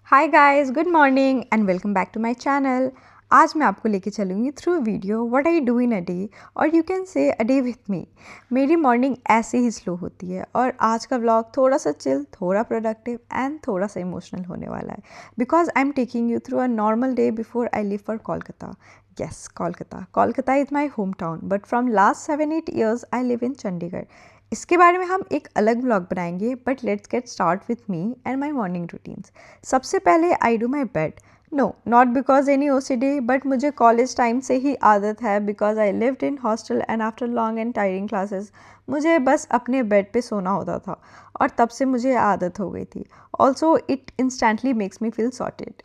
Hi guys, good morning and welcome back to my channel. आज मैं आपको लेके चलूँगी through video what I do in a day, और you can say a day with me. मेरी morning ऐसे ही slow होती है और आज का व्लॉग थोड़ा सा चिल, थोड़ा प्रोडक्टिव एंड थोड़ा सा इमोशनल होने वाला है because I am taking you through a normal day before I live for Kolkata. Yes, Kolkata. Kolkata is my hometown, but from last 7-8 years I live in Chandigarh. इसके बारे में हम एक अलग व्लॉग बनाएंगे, but let's get start with me and my morning routines. सबसे पहले I do my bed. No, not because any OCD, but मुझे कॉलेज टाइम से ही आदत है because I lived in hostel and after long and tiring classes मुझे बस अपने बेड पे सोना होता था और तब से मुझे आदत हो गई थी। Also it instantly makes me feel sorted.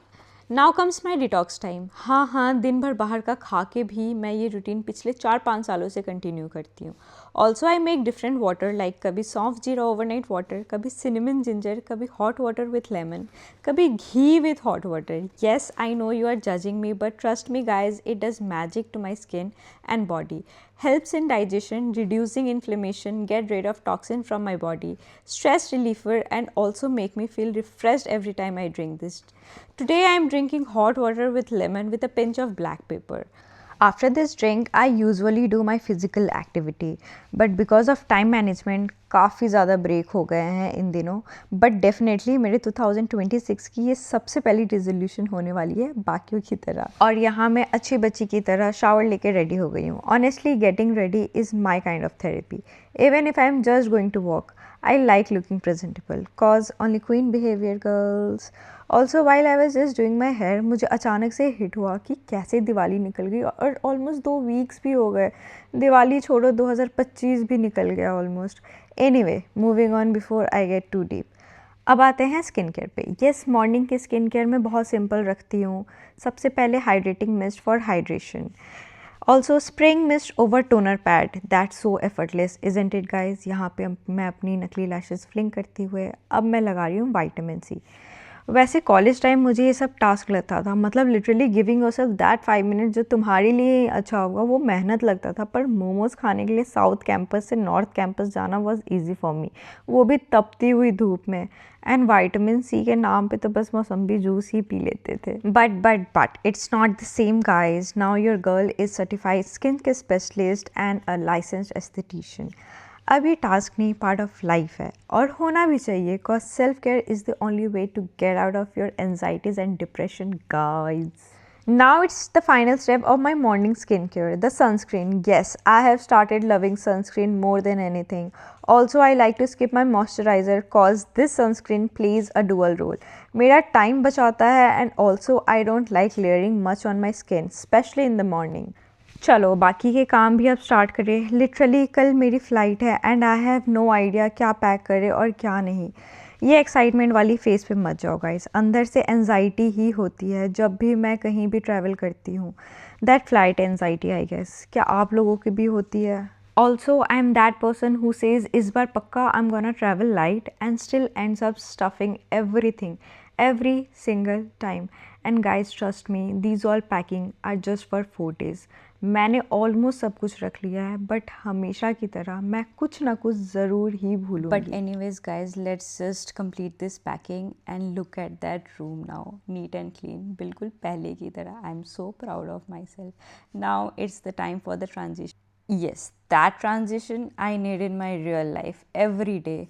Now comes my detox time. हाँ, दिन भर बाहर का खा के भी मैं ये रूटीन पिछले 4-5 सालों से कंटिन्यू करती हूँ। Also I make different water, like कभी सौंफ जीरा ओवरनाइट वाटर, कभी सिनेमन जिंजर, कभी हॉट वाटर विथ लेमन, कभी घी with hot water. Yes, I know you are judging me, but trust me guys, it does magic to my skin and body, helps in digestion, reducing inflammation, get rid of toxin from my body, stress reliever, and also make me feel refreshed every time I drink this. Today I am drinking hot water with lemon with a pinch of black pepper. After this drink, I usually do my physical activity, but because of time management काफ़ी ज़्यादा break हो गए हैं इन दिनों। But definitely मेरे 2026 की ये सबसे पहली रिजोल्यूशन होने वाली है बाकियों की तरह, और यहाँ मैं अच्छी बच्ची की तरह शावर लेके रेडी हो गई हूँ। Honestly getting ready is my kind of therapy. Even if I am just going to walk, I like looking presentable cause only queen behavior girls. Also while I was just doing my hair, मुझे अचानक से hit हुआ कि कैसे दिवाली निकल गई और almost 2 weeks भी हो गए। दिवाली छोड़ो, 2025 भी निकल गया almost. Anyway, moving on before I get too deep. अब आते हैं स्किन केयर पे। येस, मॉर्निंग की स्किन केयर मैं बहुत सिंपल रखती हूँ। सबसे पहले hydrating mist for hydration. Also spring mist over toner pad, that so effortless isn't it guys. यहाँ पे मैं अपनी नकली लैशेस फ्लिंग करते हुए अब मैं लगा रही हूँ विटामिन सी। वैसे कॉलेज टाइम मुझे ये सब टास्क लगता था, मतलब literally giving yourself that 5 minute जो तुम्हारे लिए अच्छा होगा वो मेहनत लगता था। पर मोमोज खाने के लिए साउथ कैंपस से नॉर्थ कैंपस जाना वॉज ईजी फॉर मी, वो भी तपती हुई धूप में। एंड विटामिन सी के नाम पे तो बस मौसम्बी जूस ही पी लेते थे। But it's not the same guys. Now your girl is certified skin care specialist and a licensed esthetician. अब ये टास्क नहीं, पार्ट ऑफ लाइफ है और होना भी चाहिए, cause self care is the only way to get out of your anxieties and depression guys. Now it's the final step of my morning skincare, the sunscreen. Yes, I have started loving sunscreen more than anything. Also, I like to skip my moisturizer cause this sunscreen plays a dual role. मेरा time बचाता है and also I don't like layering much on my skin, especially in the morning. चलो बाकी के काम भी अब start करें। लिटरली कल मेरी फ़्लाइट है and I have no idea क्या पैक करें और क्या नहीं। ये एक्साइटमेंट वाली फेज़ पे मत जाओ गाइस, अंदर से एनजाइटी ही होती है जब भी मैं कहीं भी ट्रैवल करती हूँ। That flight anxiety I guess. क्या आप लोगों की भी होती है? Also I am that person who says इस बार पक्का I am gonna travel light and still ends up stuffing everything every single time. And guys, trust me, these all packing are just for 4 days. मैंने almost सब कुछ रख लिया है, but हमेशा की तरह मैं कुछ ना कुछ ज़रूर ही भूलूंगी। But anyways guys, let's just complete this packing and look at that room now, neat and clean, बिल्कुल पहले की तरह. I'm so proud of myself. Now it's the time for the transition. Yes, that transition I need in my real life every day.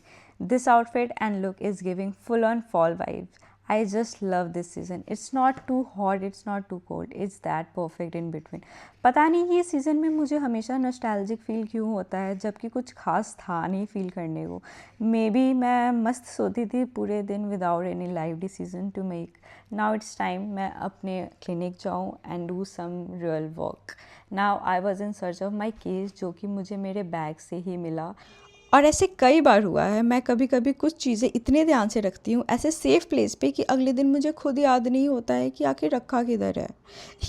This outfit and look is giving full on fall vibes. I just love this season. It's not too hot, it's not too cold. It's that perfect in between. पता नहीं ये season में मुझे हमेशा nostalgic feel क्यों होता है, जबकि कुछ खास था नहीं फील करने को। मे बी मैं मस्त सोती थी पूरे दिन without any live decision to make. Now it's time मैं अपने क्लिनिक जाऊँ and do some real work. Now I was in search of my case, जो कि मुझे मेरे बैग से ही मिला। और ऐसे कई बार हुआ है, मैं कभी कभी कुछ चीज़ें इतने ध्यान से रखती हूँ ऐसे सेफ प्लेस पे कि अगले दिन मुझे खुद याद नहीं होता है कि आखिर रखा किधर है।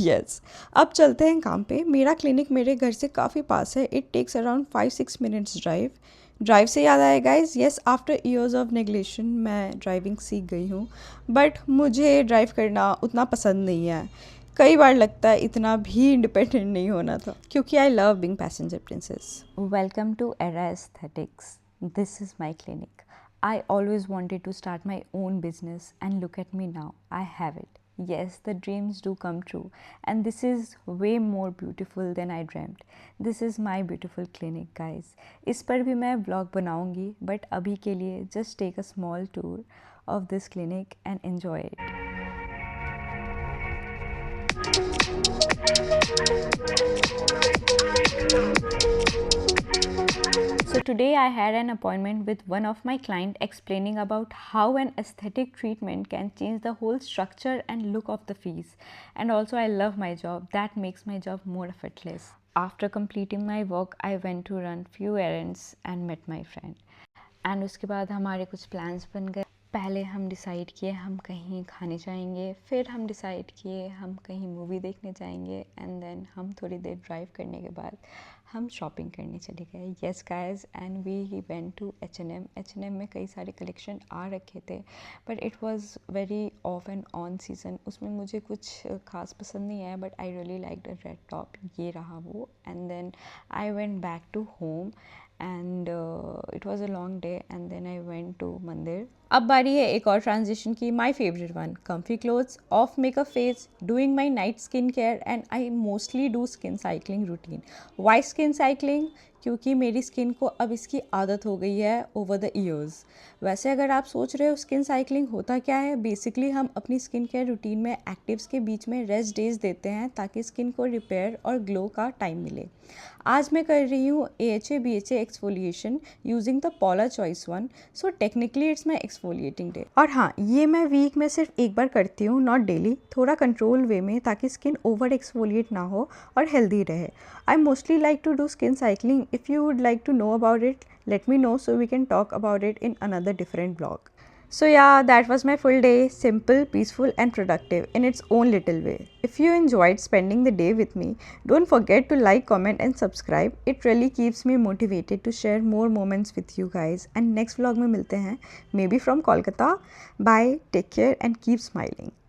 यस, अब चलते हैं काम पे। मेरा क्लिनिक मेरे घर से काफ़ी पास है। It takes around 5-6 minutes drive से याद आया guys, yes, after years of neglection मैं ड्राइविंग सीख गई हूँ, बट मुझे ड्राइव करना उतना पसंद नहीं है। कई बार लगता है इतना भी इंडिपेंडेंट नहीं होना था, क्योंकि I love being passenger princess. Welcome to Era Aesthetics. This is my clinic. I always wanted to start my own business, and look at me now, I have it. Yes, the dreams do come true, and this is way more beautiful than I dreamt. This is my beautiful clinic, guys. इस पर भी मैं vlog बनाऊंगी, but अभी के लिए just take a small tour of this clinic and enjoy it. So today I had an appointment with one of my clients explaining about how an aesthetic treatment can change the whole structure and look of the face. And also I love my job. That makes my job more effortless. After completing my work, I went to run few errands and met my friend. And उसके बाद हमारे कुछ plans बन गए. पहले हम decide किए हम कहीं खाने जाएंगे, फिर हम डिसाइड किए हम कहीं मूवी देखने जाएंगे, एंड देन हम थोड़ी देर ड्राइव करने के बाद हम शॉपिंग करने चले गए. Yes guys, and we went to H&M में कई सारे कलेक्शन आ रखे थे, but it was very off and on season. उसमें मुझे कुछ खास पसंद नहीं आया, but I really like the red top. ये रहा वो. And then I went back to home and it was a long day, and then I went to मंदिर. अब बारी है एक और ट्रांजिशन की. My favourite one, comfy clothes, off makeup face, doing my night skin care, and I mostly do skin cycling routine. Why skin cycling? क्योंकि मेरी skin को अब इसकी आदत हो गई है ओवर द ईयर्स. वैसे अगर आप सोच रहे हो स्किन साइकिलिंग होता क्या है, बेसिकली हम अपनी स्किन केयर रूटीन में एक्टिव्स के बीच में रेस्ट डेज देते हैं ताकि स्किन को रिपेयर और ग्लो का टाइम मिले. आज मैं कर रही हूँ AHA BHA exfoliation using the पॉला choice one. So technically it's my exfoliating day. और हाँ, ये मैं वीक में सिर्फ एक बार करती हूँ, नॉट डेली. थोड़ा कंट्रोल वे में, ताकि स्किन ओवर एक्सफोलिएट ना हो और हेल्दी रहे. I mostly like to do skin cycling. If you would like to know about it, let me know so we can talk about it in another different vlog. So yeah, that was my full day. Simple, peaceful and productive in its own little way. If you enjoyed spending the day with me, don't forget to like, comment and subscribe. It really keeps me motivated to share more moments with you guys. And next vlog में मिलते हैं, maybe from Kolkata. Bye, take care and keep smiling.